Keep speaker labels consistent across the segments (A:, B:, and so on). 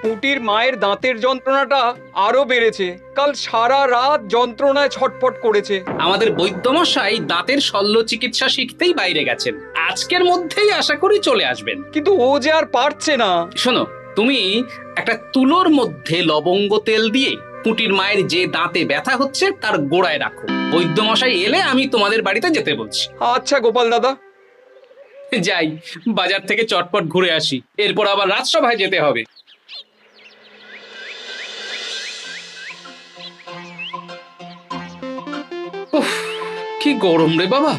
A: পুটির মায়ের দাঁতের যন্ত্রণাটা আরো বেড়েছে। কাল সারা রাত যন্ত্রণায় ছটফট করেছে।
B: আমাদের বৈদ্যমশাই দাঁতের শল্য চিকিৎসা শিখতেই বাইরে গেছেন, আজকের মধ্যেই আশা করি চলে আসবেন।
A: কিন্তু ও যে আর পারছে না।
B: শোনো, তুমি একটা তুলোর মধ্যে লবঙ্গ তেল দিয়ে পুটির মায়ের যে দাঁতে ব্যথা হচ্ছে তার গোড়ায় রাখো। বৈদ্যমশাই এলে আমি তোমাদের বাড়িতে যেতে বলছি।
A: আচ্ছা গোপাল দাদা।
B: যাই, বাজার থেকে চটপট ঘুরে আসি, এরপর আবার রাজসভায় যেতে হবে। উফ, কি গরম রে বাবা,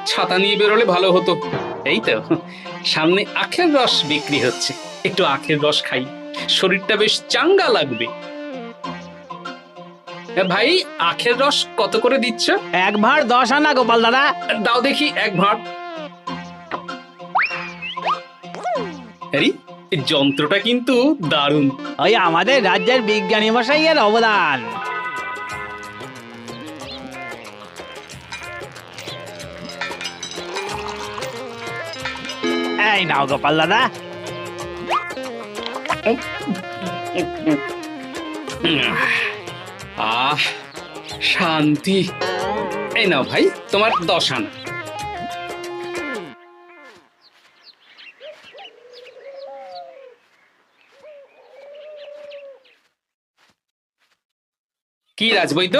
B: ছাতা নিয়ে বেরোলে ভালো হতো। এই তো সামনে আখের রস বিক্রি হচ্ছে, একটু আখের রস খাই, শরীরটা বেশ চাঙ্গা লাগবে। ভাই, আখের রস কত করে দিচ্ছ?
C: 1 ভাঁড় 10 আনা গোপাল দাদা।
B: দাও দেখি 1 ভাঁড়। আরে, এই যন্ত্রটা কিন্তু দারুণ।
C: ওই আমাদের রাজ্যের বিজ্ঞানী মশাইয়ের অবদান। এই নাও গোপাল দাদা।
B: আহ, শান্তি। এই নাও ভাই, তোমার 10 আনা। কি রাজবৈদ্য,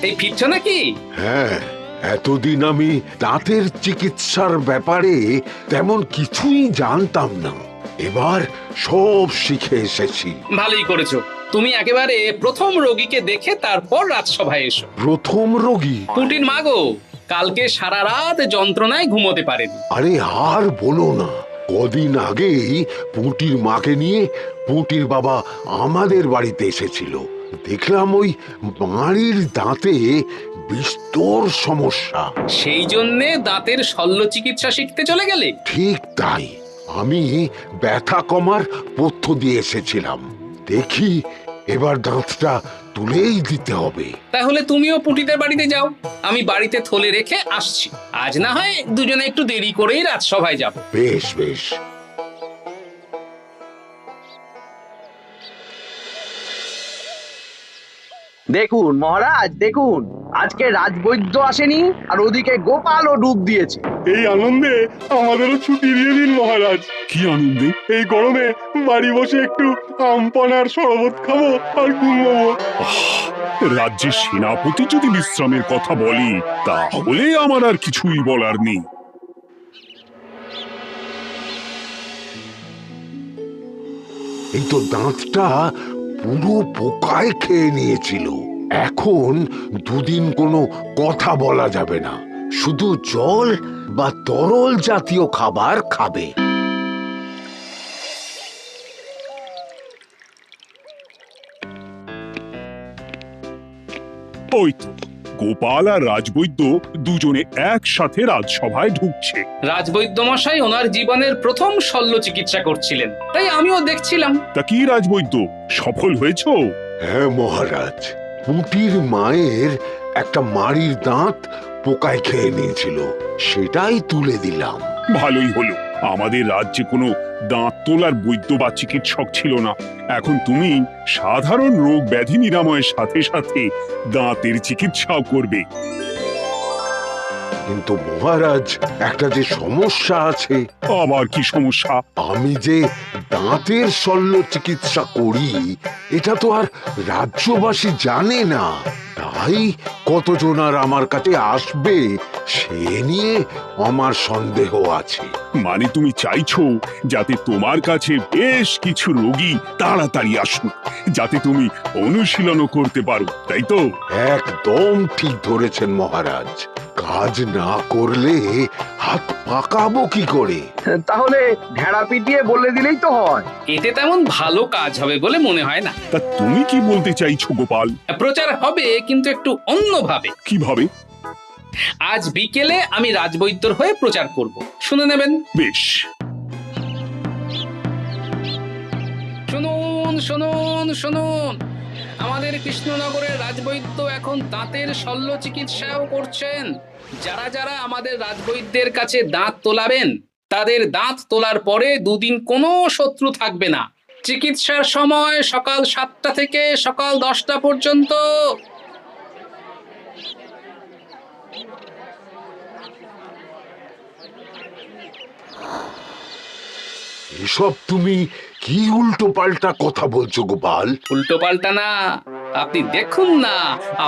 B: এই ফিরছ নাকি?
D: হ্যাঁ, এতদিন আমি দাঁতের চিকিৎসার ব্যাপারে তেমন কিছুই জানতাম না, এবার সব শিখে এসেছি।
B: ভালোই করেছো, তুমি একেবারে প্রথম রোগীকে দেখে তারপর রাজসভায় এসো।
D: প্রথম রোগী?
B: পুটির মা গো, কালকে সারা রাত যন্ত্রণায় ঘুমোতে পারেনি।
D: আরে আর বলো না, কদিন আগেই পুঁটির মাকে নিয়ে পুঁটির বাবা আমাদের বাড়িতে এসেছিল। দেখলাম ওই বাড়ির দাঁতে বিস্তর সমস্যা।
B: সেই জন্যে দাঁতের শল্য চিকিৎসা শিখতে চলে গেলে?
D: ঠিক তাই, আমি ব্যথা কমার পথ্য দিয়ে এসেছিলাম। দেখি এবার দাঁতটা তুলেই দিতে হবে।
B: তাহলে তুমিও পুটিদের বাড়িতে যাও, আমি বাড়িতে থলে রেখে আসছি। আজ না হয় দুজনে একটু দেরি করেই রাজসভায় যাব।
D: বেশ বেশ।
E: দেখুন মহারাজ, দেখুন আজকে রাজবৈদ্য আসেনি, আর ওদিকে গোপালও ডুব দিয়েছে।
F: এই আনন্দে আমাদেরও ছুটি দিয়ে দিন মহারাজ।
G: কি আনন্দে?
F: এই গরমে বাড়ি বসে একটু আমপানার শরবত খাবো আর ঘুমবো।
G: রাজ্যের সেনাপতি যদি বিশ্রামের কথা বলি, তাহলে আমার আর কিছুই বলার নেই।
D: এই তো দাঁতটা পুরো পোকায় খেয়ে নিয়েছিল। এখন দুদিন কোনো কথা বলা যাবে না, শুধু জল বা তরল জাতীয় খাবার খাবে।
G: ওই তো গোপাল আর রাজবৈদ্য দুজনে একসাথে রাজসভায় ঢুকছে।
B: রাজবৈদ্য মশাই ওনার জীবনের প্রথম শল্য চিকিৎসা করছিলেন, তাই আমিও দেখছিলাম।
G: তা কি রাজবৈদ্য, সফল হয়েছো?
D: হ্যাঁ মহারাজ, পুঁটির মায়ের একটা মাড়ির দাঁত পোকায় খেয়ে নিয়েছিল, সেটাই তুলে দিলাম।
G: ভালোই হলো, আমাদের রাজ্যে কোনো দাঁত তোলার বৈদ্য বা চিকিৎসক ছিল না। এখন তুমি সাধারণ রোগ ব্যাধি নিরাময়ের সাথে সাথে দাঁতের চিকিৎসাও করবে।
D: কিন্তু মহারাজ, একটা যে সমস্যা আছে।
G: আবার কি সমস্যা?
D: আমি যে দাঁতের শল্য চিকিৎসা করি, এটা তো আর রাজ্যবাসী জানে না, তাই কতজন আর আমার কাছে আসবে সে নিয়ে আমার সন্দেহ আছে।
G: মানে তুমি চাইছো যাতে তোমার কাছে বেশ কিছু রোগী তাড়াতাড়ি আসুক, যাতে তুমি অনুশীলনও করতে পারো, তাই তো?
D: একদম ঠিক ধরেছেন মহারাজ, কাজ না করলে হাত পাকাবো কি করে?
E: তাহলে ঢেড়া পিটিয়ে বলে দিলেই তো হয়।
B: এতে তেমন ভালো কাজ হবে বলে মনে হয় না।
G: তা তুমি কি বলতে চাইছো গোপাল?
B: প্রচার হবে, কিন্তু একটু অন্যভাবে।
G: কিভাবে?
B: আজ বিকেলে আমি রাজবৈদ্যর হয়ে প্রচার করব, শুনে নেবেন।
G: বেশ।
B: শুনুন শুনুন শুনুন, আমাদের কৃষ্ণনগরের রাজবৈদ্য এখন দাঁতের শল্য চিকিৎসাও করছেন। যারা যারা আমাদের রাজবৈদ্যের কাছে দাঁত তোলাবেন, তাদের দাঁত তোলার পরে দুদিন কোনো শত্রু থাকবে না। চিকিৎসার সময় সকাল 7টা থেকে সকাল 10টা পর্যন্ত।
D: এসব তুমি কি উল্টো পাল্টা কথা বলছো গোপাল?
B: উল্টো পাল্টা না, আপনি দেখুন না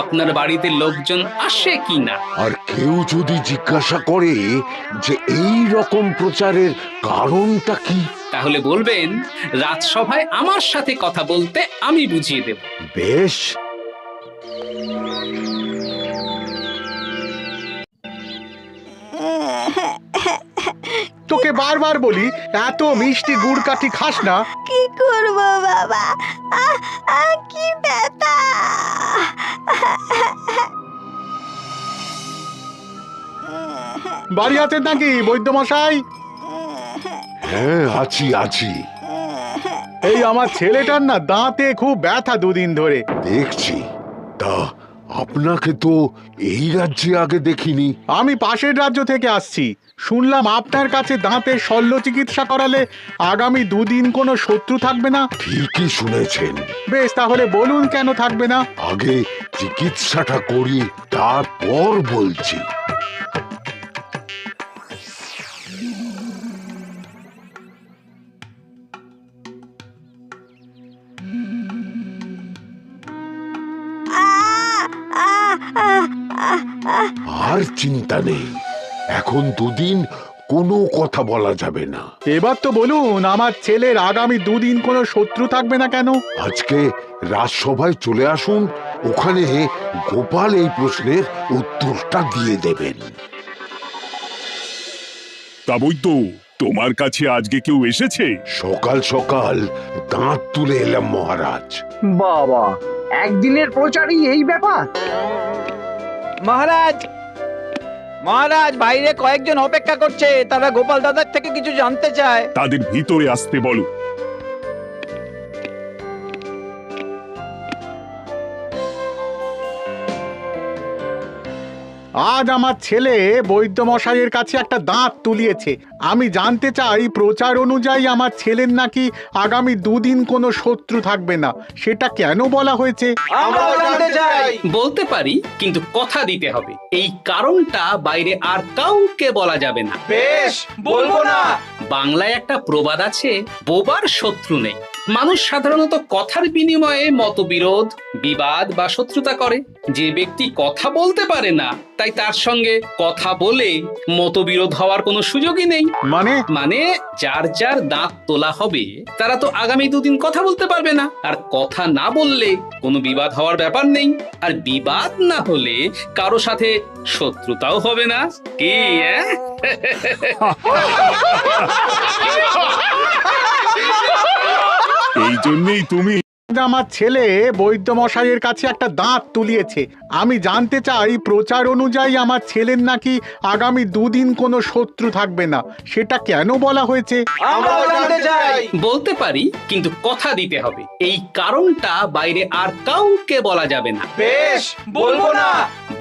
B: আপনার বাড়িতে লোকজন আসে কিনা।
D: আর কেউ যদি জিজ্ঞাসা করে যে এই রকম প্রচারের কারণটা কি,
B: তাহলে বলবেন রাজসভায় আমার সাথে কথা বলতে আমি বুঝিয়ে দেব।
D: বেশ।
F: তোকে বারবার বলি এত মিষ্টি গুড় কাঠি খাস না।
H: কি করবো বাবা, কি ব্যথা।
F: বাড়ি আছেন নাকি বৈদ্যমশাই?
D: হ্যাঁ, আছি আছি।
F: এই আমার ছেলেটার না দাঁতে খুব ব্যথা দুদিন ধরে।
D: দেখছি। তা আপনাকে তো এই রাজ্যে আগে দেখিনি।
F: আমি পাশের রাজ্য থেকে আসছি। শুনলাম আপনার কাছে দাঁতের শল্য চিকিৎসা করালে আগামী 2 দিন কোনো শত্রু থাকবে না।
D: ঠিকই শুনেছেন।
F: বেশ, তাহলে বলুন কেন থাকবে না?
D: আগে চিকিৎসাটা করি, তারপর বলছি। আর চিন্তা নেই, এখন 2 দিন কোনো কথা বলা যাবে না।
F: এবার তো বলুন আমার ছেলের আগামী 2 দিন কোনো শত্রু থাকবে না কেন?
D: আজকে রাজসভায় চলে আসুন, ওখানে গোপাল এই প্রশ্নের উত্তরটা দিয়ে দেবেন।
G: তা বৈদ্য, তোমার কাছে আজকে কেউ এসেছে?
D: সকাল সকাল দাঁত তুলে এলাম মহারাজ।
E: বাবা, একদিনের প্রচারই এই ব্যাপার?
C: মহারাজ, মহারাজ, বাইরে কয়েকজন অপেক্ষা করছে, তারা গোপাল দাদার থেকে কিছু জানতে চায়।
G: তাদের ভিতরে আসতে বলো।
F: আজ আমার ছেলে বৈদ্যমশাইয়ের কাছে একটা দাঁত তুলিয়েছে। আমি জানতে চাই প্রচার অনুযায়ী আমার ছেলের নাকি আগামী 2 দিন কোনো শত্রু থাকবে না, সেটা কেন বলা হয়েছে?
C: আমরাও জানতে চাই।
B: বলতে পারি, কিন্তু কথা দিতে হবে। এই কারণটা বাইরে আর কাউকে বলা যাবে না।
C: বেশ, বলবো না।
B: বাংলায় একটা প্রবাদ আছে, বোবার শত্রু নেই। মানুষ সাধারণত কথার বিনিময়ে মতবিরোধ, বিবাদ বা শত্রুতা করে। যে ব্যক্তি কথা বলতে পারে না, তাই তার সঙ্গে কথা বলে মতবিরোধ হওয়ার কোনো সুযোগই নেই।
F: মানে
B: যার যার দাঁত তোলা হবে তারা তো আগামী 2 দিন কথা বলতে পারবে না। আর কথা না বললে কোনো বিবাদ হওয়ার ব্যাপার নেই। আর বিবাদ না হলে কারো সাথে শত্রুতাও হবে না। কি
G: এই জন্যই তুমি
F: আমার ছেলে বৈদ্যমশাইয়ের কাছে একটা দাঁত তুলিয়েছে। আমি জানতে চাই প্রচার অনুযায়ী আমার ছেলের নাকি আগামী 2 দিন কোনো শত্রু থাকবে না, সেটা কেন বলা হয়েছে?
C: আমরাও জানতে চাই।
B: বলতে পারি, কিন্তু কথা দিতে হবে। এই কারণটা বাইরে আর কাউকে বলা যাবে না।
C: বেশ, বলবো না।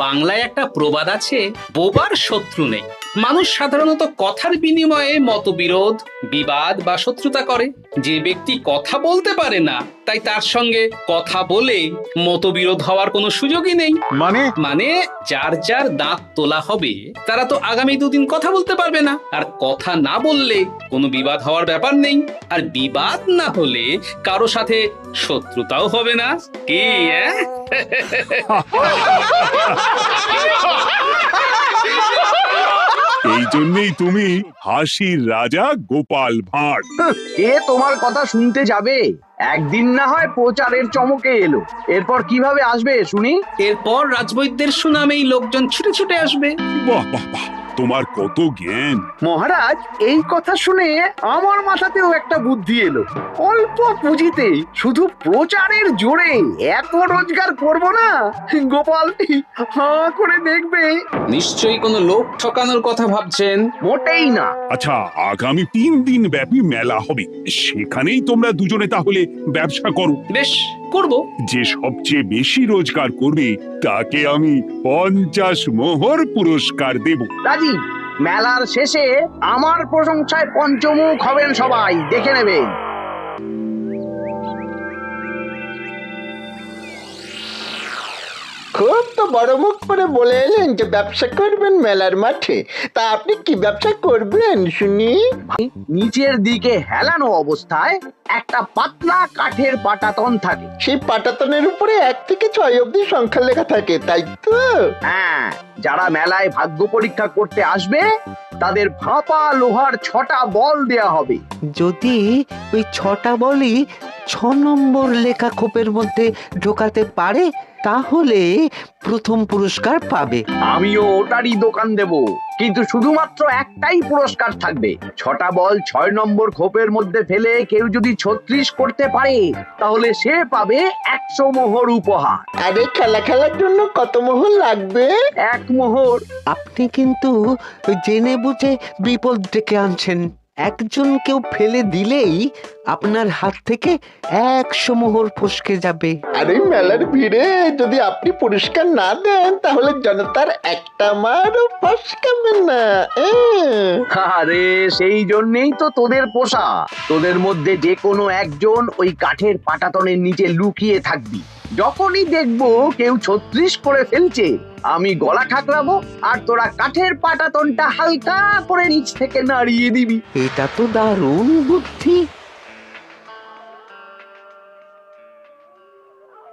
B: বাংলায় একটা প্রবাদ আছে, বোবার শত্রু নেই। মানুষ সাধারণত কথার বিনিময়ে মতবিরোধ, বিবাদ বা শত্রুতা করে। যে ব্যক্তি কথা বলতে পারে না, তাই তার সঙ্গে কথা বলে মতবিরোধ হওয়ার কোনো সুযোগই নেই।
F: মানে
B: যার যার দাঁত তোলা হবে তারা তো আগামী 2 দিন কথা বলতে পারবে না। আর কথা না বললে কোনো বিবাদ হওয়ার ব্যাপার নেই। আর বিবাদ না হলে কারো সাথে শত্রুতাও হবে না। কি
G: এই জন্যই তুমি হাসির রাজা গোপাল ভাঁড়।
E: কে তোমার কথা শুনতে যাবে? একদিন না হয় প্রচারের চমকে এলো, এরপর কিভাবে আসবে শুনি?
B: এরপর রাজবৈদ্যের সুনামেই লোকজন ছুটে ছুটে আসবে।
G: বাহ বাহ বাহ, তোমার কত জ্ঞান!
E: মহারাজ, এই কথা শুনে আমার মাথাতেও একটা বুদ্ধি এলো। অল্প পুঁজিতে শুধু প্রচারের জোরে এত রোজগার করব না, গোপাল হাঁ করে দেখবে।
B: নিশ্চয়ই কোনো লোক ঠকানোর কথা ভাবছেন।
E: মোটেই না।
G: আচ্ছা, আগামী 3 দিন ব্যাপী মেলা হবে, সেখানেই তোমরা দুজনে তাহলে ব্যবসা করো।
B: বেশ, করব।
G: যে সবচেয়ে বেশি রোজগার করবে তাকে আমি 50 মোহর পুরস্কার দেব।
E: রাজি। মেলার শেষে আমার প্রশংসায় পঞ্চমুখ হবেন সবাই, দেখে নেবেন।
I: খুব তো বড় মুখ করে বলে এলেন যে ব্যবসা করবেন মেলার মাঠে। তা আপনি কি ব্যবসা করবেন শুনি?
E: নিচের দিকে হেলানো অবস্থায় একটা পাতলা কাঠের পাটাতন থাকে।
I: সেই পাটাতনের উপরে 1 থেকে 6 অবধি সংখ্যা লেখা থাকে, তাই তো?
E: হ্যাঁ, যারা মেলায় ভাগ্য পরীক্ষা করতে আসবে তাদের ফাঁপা লোহার 6টা বল দেয়া হবে।
J: যদি ওই 6টা বলই 6 নম্বর লেখা খোপের মধ্যে ঢোকাতে পারে তাহলে প্রথম পুরস্কার পাবে।
E: আমিও ওটারই দোকান দেব, কিন্তু শুধুমাত্র একটাই পুরস্কার থাকবে। 6টা বল 6 নম্বর খোপের মধ্যে ফেলে কেউ যদি 36 করতে পারে তাহলে সে পাবে 100 মোহর উপহার।
I: আরে খেলার জন্য কত মোহর লাগবে?
E: 1 মোহর।
J: আপনি কিন্তু জেনে বুঝে বিপদ ডেকে আনছেন। একজন কেউ ফেলে দিলেই আপনার হাত থেকে 100 মোহর ফসকে যাবে।
I: আর এই মেলার ভিড়ে যদি আপনি পুরস্কার না দেন তাহলে জনতার একটা মারও ফসকাবে না।
E: আরে সেই জন্যই তো তোদের পোষা। তোদের মধ্যে যে কোনো একজন ওই কাঠের পাটাতনের নিচে লুকিয়ে থাকবি। যখনই দেখবো কেউ 36 করে ফেলছে আমি গলা ঠাকরাবো আর তোরা কাঠের পাটাতনটা হালকা করে নিচ থেকে নাড়িয়ে দিবি।
J: এটা তো দারুণ বুদ্ধি।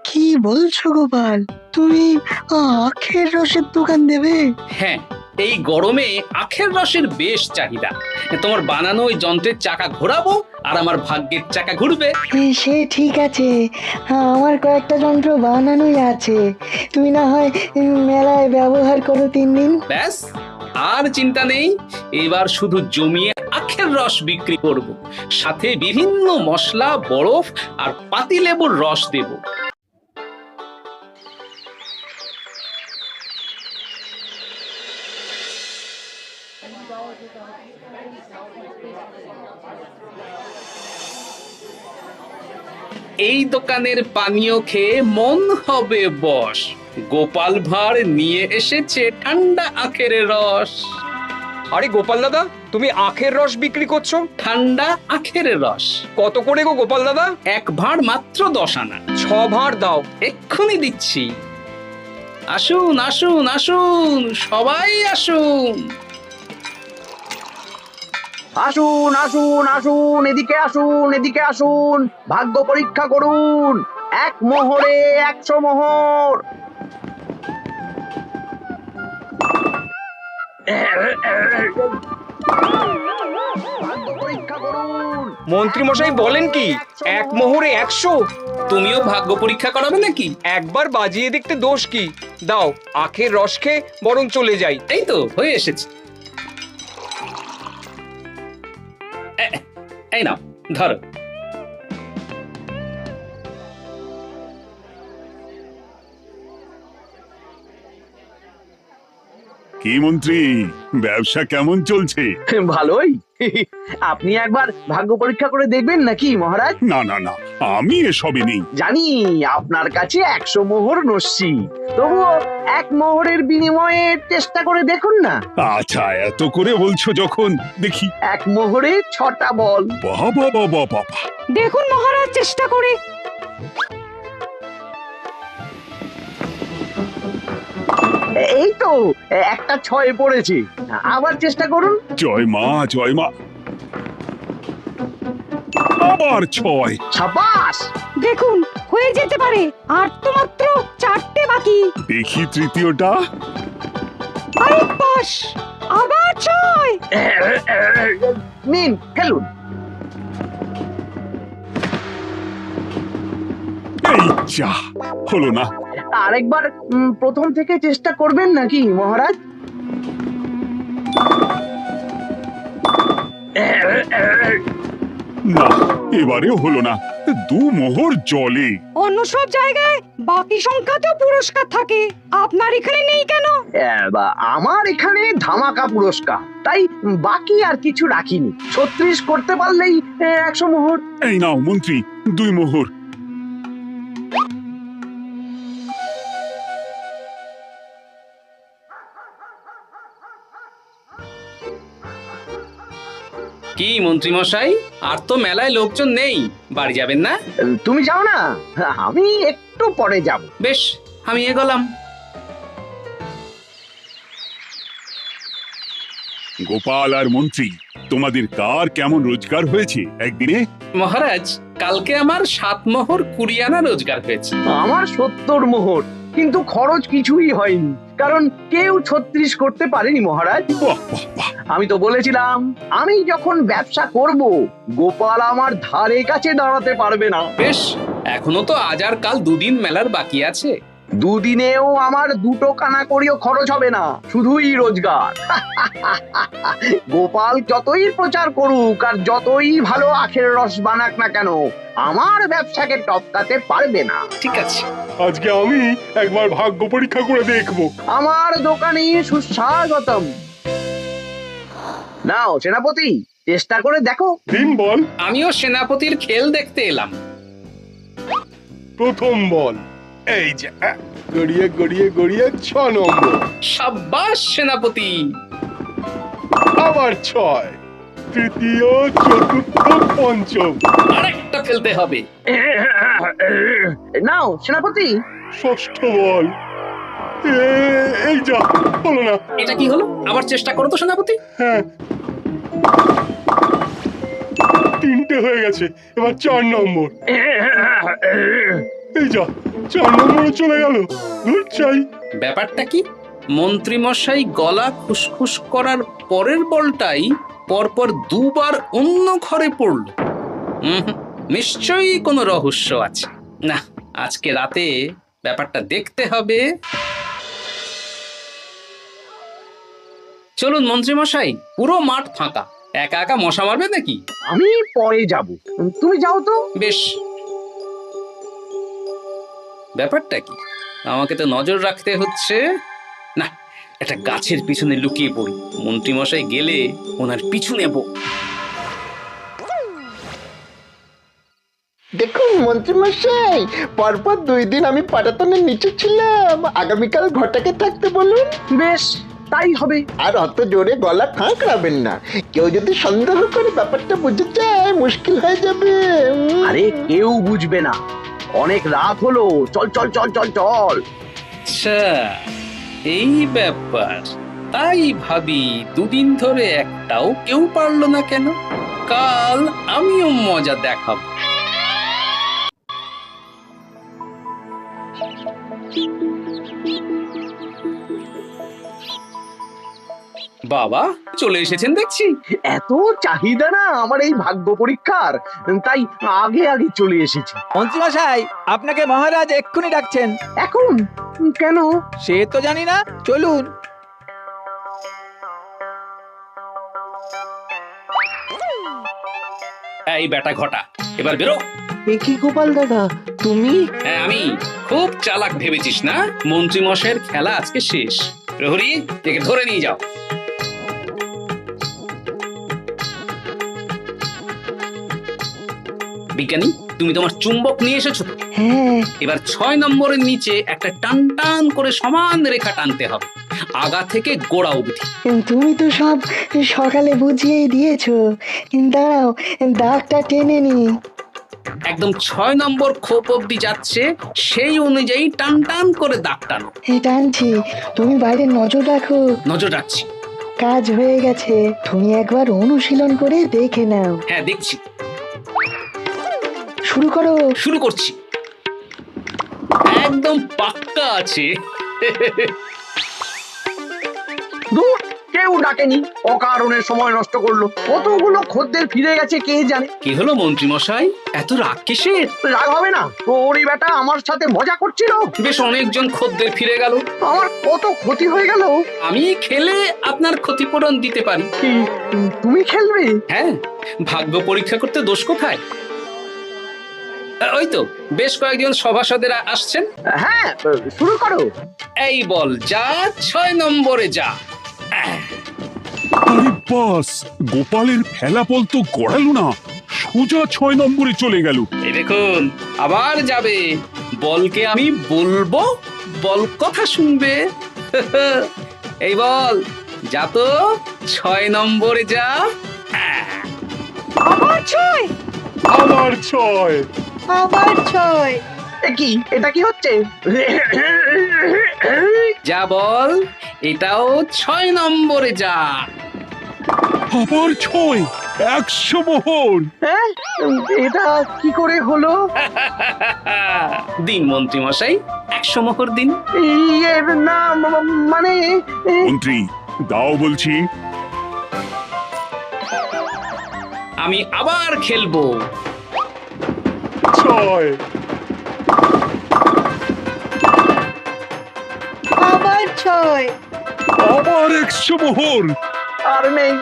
K: কি বলছো গোপাল, তুমি আখের রসের দোকান দেবে?
B: হ্যাঁ, এই গরমে আখের রসের বেশ চাহিদা। তোমার বানানো ওই যন্ত্রের চাকা ঘোরাবো আর আমার ভাগ্যের চাকা ঘুরবে।
K: সে ঠিক আছে, আমার কয়েকটা যন্ত্র বানানোই আছে। তুমি না হয় মেলায় ব্যবহার করো 3 দিন।
B: ব্যাস, আর চিন্তা নেই। এবার শুধু জমিয়ে আখের রস বিক্রি করব, সাথে বিভিন্ন মশলা, বরফ আর পাতিলেবুর রস দেব। এই দোকানের পানীয় খেয়ে মন হবে বশ। গোপাল ভাঁড় নিয়ে এসেছে ঠান্ডা আখের রস।
A: আরে গোপাল দাদা, তুমি আখের রস বিক্রি করছো?
B: ঠান্ডা আখের রস
A: কত করে গো গোপাল দাদা?
B: 1 ভাঁড় মাত্র 10 আনা।
A: 6 ভাঁড় দাও।
B: এক্ষুনি দিচ্ছি। আসুন আসুন আসুন, সবাই আসুন।
E: আসুন আসুন আসুন, এদিকে আসুন, এদিকে আসুন, ভাগ্য পরীক্ষা করুন। 1 মোহরে 100 মোহর। ভাগ্য পরীক্ষা করুন।
A: মন্ত্রী মশাই বলেন কি 1 মোহরে 100?
B: তুমিও ভাগ্য পরীক্ষা করাবে নাকি?
A: একবার বাজিয়ে দেখতে দোষ কি? দাও, আখের রস খেয়ে বরং চলে যাই।
B: এই তো হয়ে এসেছে। এই নাও, ধরো।
G: কি মন্ত্রী, ব্যবসা কেমন চলছে?
E: ভালোই। আপনি একবার ভাগ্য পরীক্ষা করে দেখবেন নাকি মহারাজ?
G: না না না, আমি এসবে নেই।
E: জানি আপনার কাছে 100 মোহর নস্যি, তবুও 1 মোহরের বিনিময়ে চেষ্টা করে দেখুন না।
G: আচ্ছা, এত করে বলছো যখন, দেখি।
E: 1 মোহরে 6টা বল।
G: বাবা বাবা বাবা,
K: দেখুন মহারাজ চেষ্টা করে।
E: এই তো একটা 6 পড়েছে, আবার চেষ্টা করুন।
G: জয় মা জয় মা, আবার 6।
E: সাবাস,
K: দেখুন হয়ে যেতে পারে, আর তো মাত্র 4টে বাকি।
G: দেখি তৃতীয়টা।
K: আরে পাস, আবার 6।
E: নিন খেলুন।
G: এই যা, হলো না।
E: আরেকবার প্রথম থেকে চেষ্টা করবেন নাকি মহারাজ?
G: না, এবারেও হলো না। 2 মোহর জলে।
K: অন্য সব জায়গায় বাকি সংখ্যাতেও পুরস্কার থাকে, আপনার এখানে নেই কেন?
E: আমার এখানে ধামাকা পুরস্কার, তাই বাকি আর কিছু রাখিনি। 36 করতে পারলেই 100 মোহর।
G: এই নাও মন্ত্রী, 2 মোহর।
B: কি মন্ত্রী মশাই, আর তো মেলায় লোকজন নেই, বাড়ি যাবেন না?
E: তুমি যাও না, আমি একটু পরে যাব।
B: বেশ, আমি এগোলাম।
G: গোপাল আর মন্ত্রী, তোমাদের কার কেমন রোজগার হয়েছে একদিনে?
B: মহারাজ, কালকে আমার 7 মোহর 20 আনা রোজগার হয়েছে।
E: আমার 70 মোহর, কিন্তু খরচ কিছুই হয়নি, কারণ কেউ 36 করতে পারেনি মহারাজ।
G: বাহ বাহ বাহ!
E: আমি তো বলেছিলাম আমি যখন ব্যবসা করব, গোপাল আমার ধারে কাছে দাঁড়াতে পারবে না।
B: বেশ, এখনো তো আজ আর কাল 2 দিন মেলার বাকি আছে।
E: দুদিনেও আমার 2 কানা করিও খরচ হবে না, শুধুই রোজগার। গোপাল যতই প্রচার করুক আর যতই ভালো আখের রস বানাক না কেন, আমার ব্যবসাকে টপকাতে পারবে না।
B: ঠিক আছে,
F: আজকে আমি একবার ভাগ্য পরীক্ষা করে দেখবো।
E: আমার দোকানে সুস্বাগতম। নাও সেনাপতি, চেষ্টা করে দেখো।
F: দিন বল।
B: আমিও সেনাপতির খেল দেখতে এলাম।
F: প্রথম বল। এই যে গড়িয়ে গড়িয়ে গড়িয়ে 6 নম্বর।
B: সাব্বাস সেনাপতি।
F: আবার 6, তৃতীয়, চতুর্থ, পঞ্চম।
B: আরেকটা ফেলতে হবে।
E: নাও সেনাপতি।
F: ষষ্ঠ বল। এই যা, হলো না।
B: এটা কি হলো? আবার চেষ্টা করো তো সেনাপতি।
F: হ্যাঁ, 3টে হয়ে গেছে, এবার 4 নম্বর। এই যা, 4 নম্বরে চলে গেল। ধুর চাই।
B: ব্যাপারটা কি? মন্ত্রী মশাই গলা খুসখুস করার পরের বলটাই পরপর 2 বার অন্য ঘরে পড়ল। নিশ্চয়ই কোনো রহস্য আছে। না, আজকে রাতে ব্যাপারটা দেখতে হবে। চলুন মন্ত্রী মশাই, পুরো মাঠ ফাঁকা, একা একা মশা মারবে নাকি?
E: আমি পরে যাব, তুমি যাও তো।
B: বেশ। ব্যাপারটা কি? আমাকে তো নজর রাখতে হচ্ছে। না, একটা গাছের পিছনে লুকিয়ে পড়ি, মন্ত্রী মশাই গেলে ওনার পিছু নেব।
I: দেখুন মন্ত্রীমশাই, পরপর 2 দিন আমি পাটাতনের নিচে ছিলাম। আগামীকাল ঘটাকে থাকতে বলুন।
E: বেশ, তাই হবে।
I: আর অত জোরে গলা খাঁকড়াবেন না, কেউ যদি সন্দেহ করে ব্যাপারটা বুঝে যায় মুশকিল হয়ে যাবে।
E: আরে কেউ বুঝবে না, অনেক রাত হলো, চল চল চল চল চল।
B: আচ্ছা, এই ব্যাপার। তাই ভাবি 2 দিন ধরে একটাও কেউ পারলো না কেন? কাল আমিও মজা দেখাবো। বাবা চলে এসেছেন দেখছি।
E: এত চাহিদা না আমার এই ভাগ্য পরীক্ষার, তাই আগে আগে চলে এসেছি।
C: মন্ত্রীমশাই, আপনাকে মহারাজ এক্ষুনি ডাকছেন।
E: এখন কেন?
C: সে তো জানি না, চলুন।
B: এই বেটা ঘটা, এবার বেরো।
J: এ কি গোপাল দাদা, তুমি?
B: হ্যাঁ আমি। খুব চালাক ভেবেছিস না? মন্ত্রী মশাইয়ের খেলা আজকে শেষ। প্রহরী, একে ধরে নিয়ে যাও। বিজ্ঞানী, তুমি তোমার চুম্বক নিয়ে এসেছো তো?
K: হ্যাঁ,
B: এবার 6 নম্বরের নিচে একটা টান টান করে সমান রেখা টানতে হবে, আগা থেকে গোড়া অবধি।
K: তুমি তো সব সকালে বুঝিয়েই দিয়েছো। দাঁড়াও, দাগটা টেনে নি।
B: একদম 6 নম্বর খোপ অবধি যাচ্ছে, সেই অনুযায়ী টান টান করে দাগ টানো।
K: টানছি, তুমি বাইরে নজর রাখো।
B: নজর রাখছি।
K: কাজ হয়ে গেছে, তুমি একবার অনুশীলন করে দেখে নাও।
B: হ্যাঁ দেখছি।
K: শুরু করো।
B: শুরু করছি। একদম পাক্কা আছে।
E: দূর, কেউ ডাকেনি, অকারণে সময় নষ্ট করলো। কতগুলো খদ্দের ফিরে গেছে কে জানে।
B: কি হলো মন্ত্রী মশাই, এত রাগ কিসের?
E: রাগ হবে না, ওর বেটা আমার সাথে মজা করছিল।
B: বেশ অনেকজন খদ্দের ফিরে গেল,
E: আমার কত ক্ষতি হয়ে গেল।
B: আমি খেলে আপনার ক্ষতিপূরণ দিতে পারি।
E: কি, তুমি খেলবে?
B: হ্যাঁ, ভাগ্য পরীক্ষা করতে দোষ কোথায়? ওই তো বেশ কয়েকজন সভাসদেরা আসছেন।
E: হ্যাঁ, শুরু করো।
B: এই বল যা, 6 নম্বরে যা।
G: আরে বাস, গোপালের ফেলাফল তো গড়ালো না, সোজা 6 নম্বরে চলে গেল।
B: এই দেখুন, আবার যাবে। বলকে আমি বলবো, বল কথা শুনবে। এই বল যা তো, 6 নম্বরে যা।
H: আবার 6,
F: আবার 6।
H: আবার 6।
E: কি, এটা কি হচ্ছে?
B: যা বল, এটাও 6 নম্বরে যা।
G: আবার 6 100 মোহর।
E: হ্যাঁ এটা কি করে হলো?
B: দিন মন্ত্রী মশাই 100 মোহর দিন।
E: ইয়ে না মানে
G: মন্ত্রী দাও বলছি।
B: আমি আবার খেলবো।
G: 6
H: আবার 6।
G: আবার 100 মোহর।
E: আর নেই।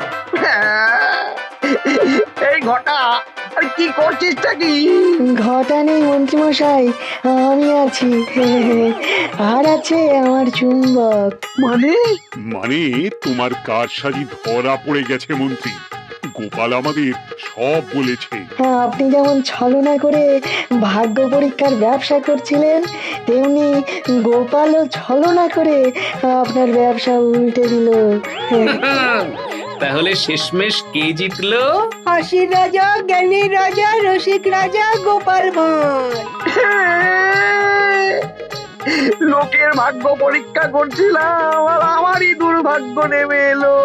E: এই ঘটা আর কি করছিসটা কি?
K: ঘটা নেই মন্ত্রীমশাই, আমি আছি। আর আছে আমার চুম্বক।
E: মানে
G: মানে তোমার কারসাজি ধরা পড়ে গেছে মন্ত্রী। গোপাল আমাদের সব বলেছে।
K: আপনি যেমন ছলনা করে ভাগ্য পরীক্ষার ব্যবসা করছিলেন, তেমনি গোপালও ছলনা করে আপনার ব্যবসা উল্টে দিল।
B: তাহলে শেষমেশ কে জিতলো?
H: হাসির রাজা, জ্ঞানীর রাজা, রসিক রাজা গোপাল ভাঁড়।
E: লোকের ভাগ্য পরীক্ষা করছিলাম আর আমারই দুর্ভাগ্য নেমে এলো।